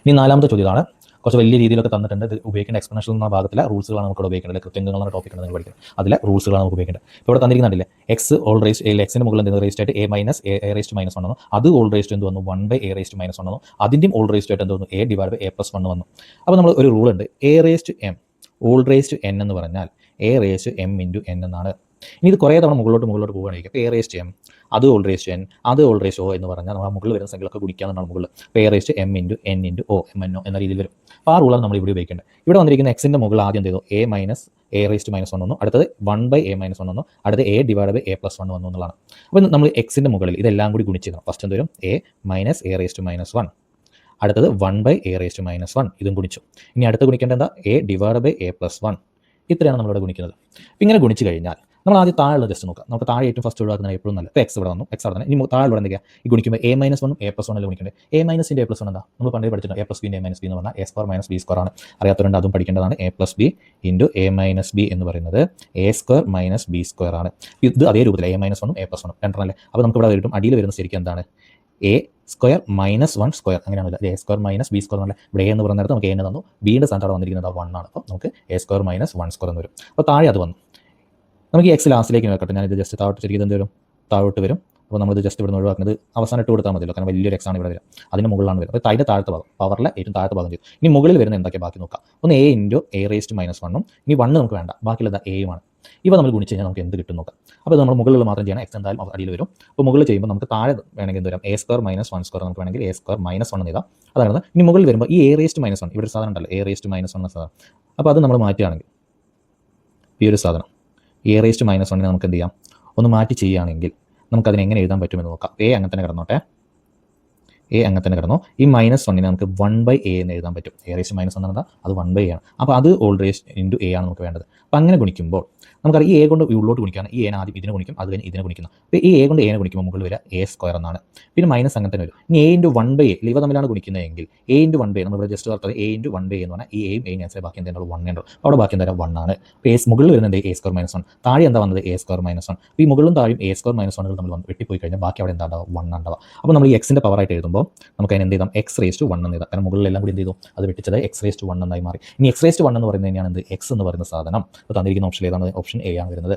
ഇനി നാലാമത്തെ ചോദ്യം ഇതാണ്. കുറച്ച് വലിയ രീതിയിലൊക്കെ തന്നിട്ടുണ്ട്. ഇത് ഉപയോഗിക്കേണ്ട എക്സ്പോണൻഷ്യൽ എന്ന ഭാഗത്തിലെ റൂൾസുകളാണ് നമുക്ക് ഇവിടെ ഉപയോഗിക്കേണ്ടത്. കൃത്യങ്ങൾ എന്ന ടോപ്പിക്കാണ് നിങ്ങൾ പഠിക്കുന്നത്. അതിലെ റൂൾസുകളാണ് നമുക്ക് ഉപയോഗിക്കേണ്ടത്. ഇപ്പോൾ ഇവിടെ തന്നിരിക്കുന്നുണ്ടല്ലേ, എക്സ് ഓൾ റേസ്റ്റ് എക്സിൻ്റെ മുകളിൽ എന്ത് റേസ്റ്റ് ആയിട്ട് A minus a raised minus വന്നു. അത് ഓൾ റേസ്റ്റ് എന്ത് വന്നു, 1/a റേസ്റ്റ് മൈനസ് വന്നു. അതിൻ്റെയും ഓൾ റേസ്റ്റ് ആയിട്ട് എന്ത് വന്നു, a divide by a plus 1 വന്നു. അപ്പോൾ നമ്മൾ ഒരു റൂൾ ഉണ്ട്, a റേസ്റ്റ് m ഓൾ റേസ്റ്റ് n എന്ന് പറഞ്ഞാൽ a റേസ്റ്റ് m ഇൻറ്റു n എന്നാണ്. ഇനി ഇത് കുറേ തവണ മുകളിലോട്ട് പോകുകയാണെങ്കിൽ ഇപ്പോൾ a റേസ്റ്റ് m അത് ഓൾ റേസ്റ്റ് n അത് ഓൾ റേസ്റ്റ് o എന്ന് പറഞ്ഞാൽ നമ്മൾ മുകളിൽ വരുന്ന സംഖ്യകളൊക്കെ ഗുണിക്കാമെന്നാണ് മുകളിൽ. അപ്പോൾ a റേസ്റ്റ് m into n into o mno എന്ന രീതിയിൽ വരും. അപ്പോൾ ആ റൂളാണ് നമ്മൾ ഇവിടെ ഉപയോഗിക്കേണ്ടത്. ഇവിടെ വന്നിരിക്കുന്ന എക്സിൻ്റെ മുകളിൽ ആദ്യം എന്ത് ചെയ്തു, a minus a raised minus 1 വന്നു. അടുത്തത് 1/a മൈനസ് 1 വന്നു. അടുത്തത് a divide by a plus 1 വന്നു എന്നുള്ളതാണ്. അപ്പോൾ നമ്മൾ എക്സിൻ്റെ മുകളിൽ ഇതെല്ലാം കൂടി ഗുണിച്ചിരുന്നു. ഫസ്റ്റ് എന്ത് വരും, a minus a raised minus 1. അടുത്തത് 1/a റേസ്റ്റ് മൈനസ് 1 ഇതും ഗുണിച്ചു. ഇനി അടുത്ത് ഗുണിക്കേണ്ട എന്താ, a divide by a plus 1. ഇത്രയാണ് നമ്മളിവിടെ ഗുണിക്കുന്നത്. ഇങ്ങനെ ഗുണിച്ച് കഴിഞ്ഞാൽ നമ്മൾ ആദ്യം താഴെ ജസ്റ്റ് നോക്കാം. നമുക്ക് താഴെ ഏറ്റവും ഫസ്റ്റ് ഒഴിവാക്കുന്നത് എപ്പോഴും നല്ല. ഇപ്പോൾ എക്സ് ഇവിടെ വന്നു, എക്സ് അവിടെ തന്നെ. ഇനി താഴെ ഇവിടെ എന്തൊക്കെയാണ് ഈ ഗുണിക്കുമ്പോൾ a minus 1 a plus 1 ഗുണിക്കേണ്ടത്. a മൈനസിൻ്റെ a plus 1 എന്താ, നമ്മൾ പണ്ടേ പഠിച്ചിട്ടുണ്ട്. a plus B a minus B എന്ന് പറഞ്ഞാൽ a square minus B square ആണ്. അറിയാത്തവരുണ്ട്, അതും പഠിക്കേണ്ടതാണ്. a plus B into a minus B എന്ന് പറയുന്നത് a square minus B square ആണ്. ഇത് അതേ രൂപത്തിൽ a മൈനസ് 1 a പ്ലസ് 1 രണ്ടെണ്ണല്ലേ. അപ്പോൾ നമുക്ക് ഇവിടെ വരും അടിയിൽ വരുന്ന ശരിക്കും എന്താണ്, a സ്ക്വയർ മൈനസ് 1 സ്ക്വയർ അങ്ങനെയാണല്ലോ. a square minus B square എന്നല്ല. ഇവിടെ a എന്ന് പറയുന്നിടത്ത് നമുക്ക് a എന്ന് തന്നു, ബിയുടെ സ്ഥാനത്ത് വന്നിരിക്കുന്നത് 1 ആണ്. അപ്പോൾ നമുക്ക് a സ്ക്വയർ മൈനസ് 1 സ്ക്വയർ എന്ന് വരും. അപ്പോൾ താഴെ അത് വന്നു. നമുക്ക് ഈ എക്സ് ലാസ്റ്റിലേക്ക് വെക്കട്ടെ. ഞാനിത് ജസ്റ്റ് താഴോട്ട് ശരിക്കും എന്ത് വരും, താഴോട്ട് വരും. അപ്പോൾ നമ്മളിത് ജസ്റ്റ് ഇവിടെ നിന്ന് ഒഴിവാക്കുന്നത് അവസാനം ഇട്ട് കൊടുത്താൽ മതിയല്ലോ, കാരണം വലിയൊരു എക്സാണ് ഇവിടെ വരിക. അതിന് മുകളിലാണ് വരുന്നത്. അപ്പോൾ അതിൻ്റെ താഴത്തെ ഭാഗം, പവറിലെ ഏറ്റവും താഴത്തെ ഭാഗം ചെയ്തു. ഇനി മുകളിൽ വരുന്ന എന്തൊക്കെ ബാക്കി നോക്കാം. ഒന്ന് a into a raised minus 1ഉം ഇനി 1 നമുക്ക് വേണ്ട, ബാക്കിയുള്ളത് എയുമാണ്. ഇവ നമ്മൾ ഗുണിച്ച് കഴിഞ്ഞാൽ നമുക്ക് എന്ത് കിട്ടും നോക്കാം. അപ്പോൾ നമ്മൾ മുകളിൽ മാത്രം ചെയ്യണം, എക്സ് എന്തായാലും അടിയിൽ വരും. അപ്പോൾ മുകളിൽ ചെയ്യുമ്പോൾ നമുക്ക് താഴെ വേണമെങ്കിൽ എന്ത് വരാം, a സ്ക്വയർ മൈനസ് 1 സ്ക്വയർ നമുക്ക് വേണമെങ്കിൽ a സ്ക്വയർ മൈനസ് 1 എഴുതാം. അതാണ്. ഇനി മുകളിൽ വരുമ്പോൾ ഈ a റേസ്റ്റ് മൈനസ് 1 ഇവിടെ സാധനം ഉണ്ടല്ലോ, a റേസ്റ്റ് മൈനസ് 1 എന്ന സാധനം. അപ്പോൾ അത് നമ്മൾ മാറ്റുകയാണെങ്കിൽ ഈ ഒരു സാധനം a റേസ്റ്റ് മൈനസ് 1 നമുക്ക് എന്ത് ചെയ്യാം, ഒന്ന് മാറ്റി ചെയ്യുകയാണെങ്കിൽ നമുക്കതിനെ എങ്ങനെ എഴുതാൻ പറ്റുമെന്ന് നോക്കാം. a അങ്ങനെ തന്നെ കിടന്നോട്ടെ, a അങ്ങനെ തന്നെ കിടന്നോ. ഈ മൈനസ് 1 നമുക്ക് 1/a എന്ന് എഴുതാൻ പറ്റും. a റേസ്റ്റ് മൈനസ് 1 എന്താ, അത് 1/a ആണ്. അപ്പോൾ അത് ഓൾ റേസ്റ്റ് ഇൻറ്റു a ആണ് നമുക്ക് വേണ്ടത്. അപ്പോൾ അങ്ങനെ ഗുണിക്കുമ്പോൾ നമുക്കറിയാം ഈ a കൊണ്ട് ഉള്ളോട്ട് ഗുണിക്കുകയാണ്. ഈ a ആദ്യം ഇതിനെ ഗുണിക്കും, അത് കഴിഞ്ഞ് ഇതിനെ ഗുണിക്കുന്നു. അപ്പോൾ ഈ a കൊണ്ട് a നെ ഗുണിക്കുമ്പോൾ മുകളിൽ വരിക a സ്ക്വയർ എന്നാണ്. പിന്നെ മൈനസ് അങ്ങനെ തന്നെ വരും. ഇനി a ഇൻറ്റു 1/a ഇവ തമ്മിലാണ് ഗുണിക്കുന്നതെങ്കിൽ a ഇൻറ്റു 1/a നമ്മളിവിടെ ജസ്റ്റ് ഓർത്തത് a ഇൻറ്റു 1/a എന്ന് പറഞ്ഞാൽ ഈ എയും എയും ആൻസർ ബാക്കി എന്തെങ്കിലും 1 ഉണ്ട്. അപ്പോൾ അവിടെ ബാക്കി എന്താ 1 ആണ്. അപ്പോൾ മുകളിൽ വരുന്നത് a സ്ക്വയർ മൈനസ് 1, താഴെ എന്താ വന്നത് a സ്ക്വയർ മൈനസ് 1. അപ്പോൾ ഈ മുകളിലും താഴെയും a സ്ക്വയർ മൈനസ് 1 നമ്മൾ വെട്ടിപ്പോയി കഴിഞ്ഞാൽ ബാക്കി അവിടെ എന്താ ഉണ്ടാവുക, 1 ഉണ്ടാവുക. അപ്പോൾ നമ്മൾ ഈ എക്സിൻ്റെ പവറായിട്ട് എഴുതുമ്പോൾ നമുക്ക് അതിന് എന്ത് ചെയ്താൽ എക്സ് റേസ്റ്റ് 1 എന്ന് എഴുതാം. കാരണം മുകളിലെല്ലാം കൂടി എന്ത് ചെയ്തു, അത് വെട്ടിച്ചത് എക്സ് റേസ്റ്റ് 1 എന്നായി മാറി. ഇനി എക്സ് റേസ്റ്റ് 1 എന്ന് പറയുന്നത് തന്നെയാണ് എന്ത്, എക്സ് എന്ന് പറയുന്ന സാധനം. അപ്പോൾ തന്നിരിക്കുന്ന ഓപ്ഷൻ ഏതാണ്, ഓപ്ഷൻ എ ആണ് വരുന്നത്.